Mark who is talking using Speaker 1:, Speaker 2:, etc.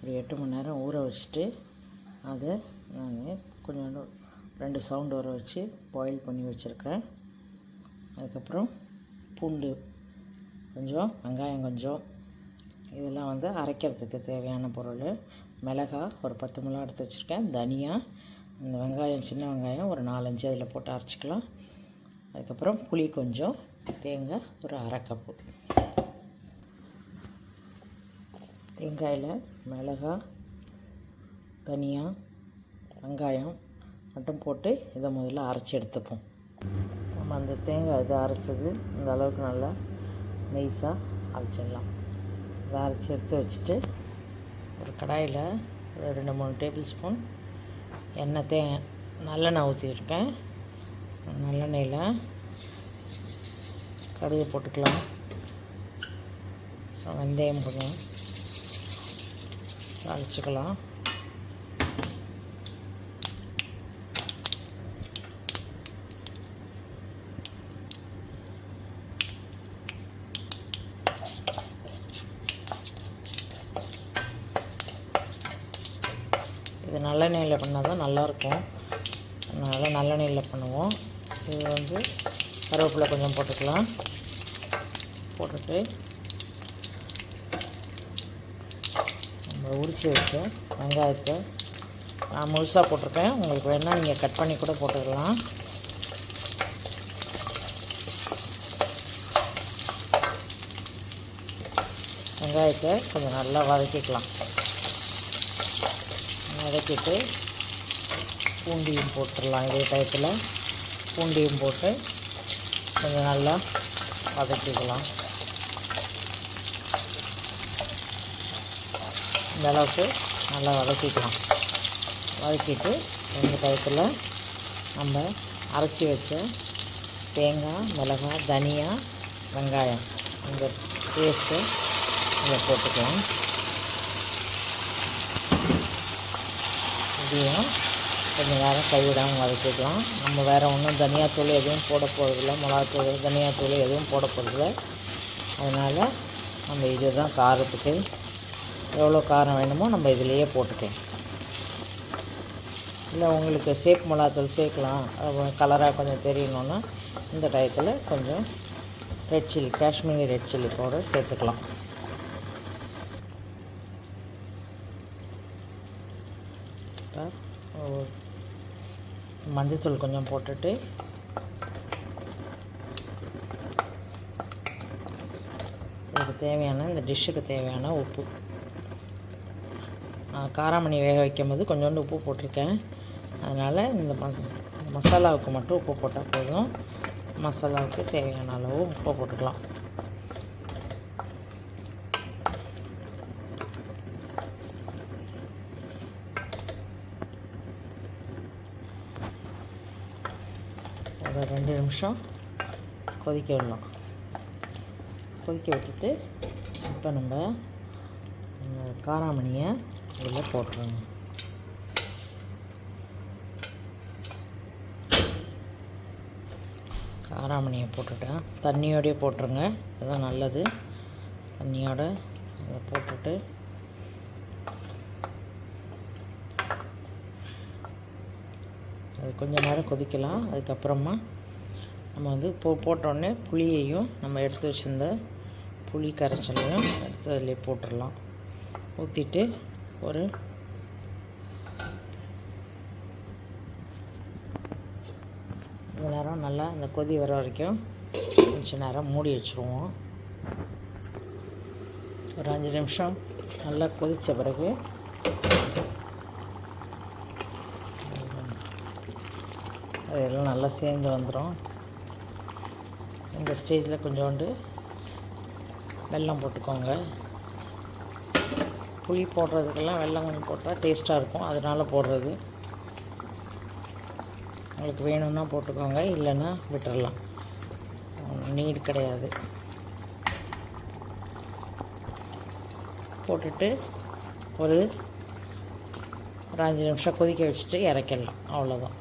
Speaker 1: ஒரு 8 மணி நேரம் ஊற வச்சுட்டு அதை நான் கொஞ்சம் 2 சவுண்டு வர வச்சு பாயில் பண்ணி வச்சுருக்கேன். அதுக்கப்புறம் பூண்டு கொஞ்சம், வெங்காயம் கொஞ்சம், இதெல்லாம் வந்து அரைக்கிறதுக்கு தேவையான பொருள். மிளகாய் ஒரு 10 மிளகா எடுத்து வச்சுருக்கேன். தனியா, இந்த வெங்காயம், சின்ன வெங்காயம் ஒரு 4-5 அதில் போட்டு அரைச்சிக்கலாம். அதுக்கப்புறம் புளி கொஞ்சம், தேங்காய் ஒரு 1/2 கப்பு. தேங்காயில் மிளகாய், தனியா, வெங்காயம் மட்டும் போட்டு இதை முதல்ல அரைச்சி எடுத்துப்போம். நம்ம அந்த தேங்காய் இதை அரைச்சது இந்த அளவுக்கு நல்லா நைஸாக அரைச்சிடலாம். இதை அரைச்சி எடுத்து வச்சுட்டு ஒரு கடாயில் ஒரு 2-3 டேபிள் ஸ்பூன் நல்லெண்ணெய் ஊற்றிருக்கேன். நல்லெண்ணெயில் கடுகு போட்டுக்கலாம். வெந்தயம் கொஞ்சம் அரைச்சிக்கலாம். இது நல்லெண்ணெயில் பண்ணால் தான் நல்லாயிருக்கும். அதனால் நல்லெண்ணெயில் பண்ணுவோம். இது வந்து கருவேப்பிலை கொஞ்சம் போட்டுக்கலாம். போட்டுட்டு நம்ம உரித்து வச்ச வெங்காயத்தை நான் முழுசாக போட்டிருக்கேன். உங்களுக்கு வேணால் நீங்கள் கட் பண்ணி கூட போட்டுக்கலாம். வெங்காயத்தை கொஞ்சம் நல்லா வதக்கிக்கலாம். வதக்கிட்டு பூண்டியும் போட்டுடலாம். இதே டயத்தில் பூண்டியும் போட்டு கொஞ்சம் நல்லா வதக்கிக்கலாம். இந்த அளவுக்கு நல்லா வதக்கிக்கலாம். வதக்கிட்டு இந்த டயத்தில் நம்ம அரைச்சி வச்ச தேங்காய், மிளகாய், தனியா, வெங்காயம் இந்த பேஸ்ட்டை இதை போட்டுக்கலாம். இதையும் கொஞ்சம் நேரம் கைவிடாமல் வதக்கிக்கலாம். நம்ம வேறு ஒன்றும் தனியாத்தூள் எதுவும் போட போகிறதில்ல, மிளகாத்தூள், தனியாத்தூள் எதுவும் போட போகிறதில்ல. அதனால் நம்ம இது தான் காரத்துக்கு எவ்வளோ காரம் வேணுமோ நம்ம இதிலையே போட்டுக்கலாம். இல்லை உங்களுக்கு சேப்பு மிளகாத்தூள் சேர்க்கலாம், கலராக கொஞ்சம் தெரியணுன்னா இந்த டயத்தில் கொஞ்சம் red chilli, Kashmiri red chilli powder சேர்த்துக்கலாம். மஞ்சத்தூள் கொஞ்சம் போட்டுட்டு இதுக்கு தேவையான, இந்த டிஷ்ஷுக்கு தேவையான உப்பு, காராமணி வேக வைக்கும் போது கொஞ்சோண்டு உப்பு போட்டிருக்கேன். அதனால் இந்த மசாலாவுக்கு மட்டும் உப்பு போட்டால் போதும். மசாலாவுக்கு தேவையான அளவு உப்பு போட்டுக்கலாம். ஒரு 2 நிமிஷம் கொதிக்க விடலாம். கொதிக்க விட்டுட்டு இப்போ நம்ம காராமணியை இதில் போட்டுருங்க. காராமணியை போட்டுட்டேன். தண்ணியோடையே போட்டுருங்க, அதுதான் நல்லது. தண்ணியோட அதை போட்டுட்டு அது கொஞ்சம் நேரம் கொதிக்கலாம். அதுக்கப்புறமா நம்ம வந்து போட்டோடனே புளியையும் நம்ம எடுத்து வச்சுருந்த புளி கரைச்சலையும் எடுத்து அதில் போட்டுடலாம். ஊற்றிட்டு ஒரு கொஞ்ச நேரம் நல்லா அந்த கொதி வர வரைக்கும் கொஞ்சம் நேரம் மூடி வச்சுருவோம். ஒரு 5 நிமிஷம் நல்லா கொதித்த பிறகு அதெல்லாம் நல்லா சேர்ந்து வந்துடும். இந்த ஸ்டேஜில் கொஞ்சோண்டு வெல்லம் போட்டுக்கோங்க. புளி போடுறதுக்கெல்லாம் வெல்லம் கொஞ்சம் போட்டால் டேஸ்ட்டாக இருக்கும், அதனால் போடுறது. உங்களுக்கு வேணும்னா போட்டுக்கோங்க, இல்லைன்னா விட்டுடலாம், நீடு கிடையாது. போட்டுட்டு ஒரு 5 நிமிஷம் கொதிக்க வச்சுட்டு இறக்கிடலாம். அவ்வளோதான்.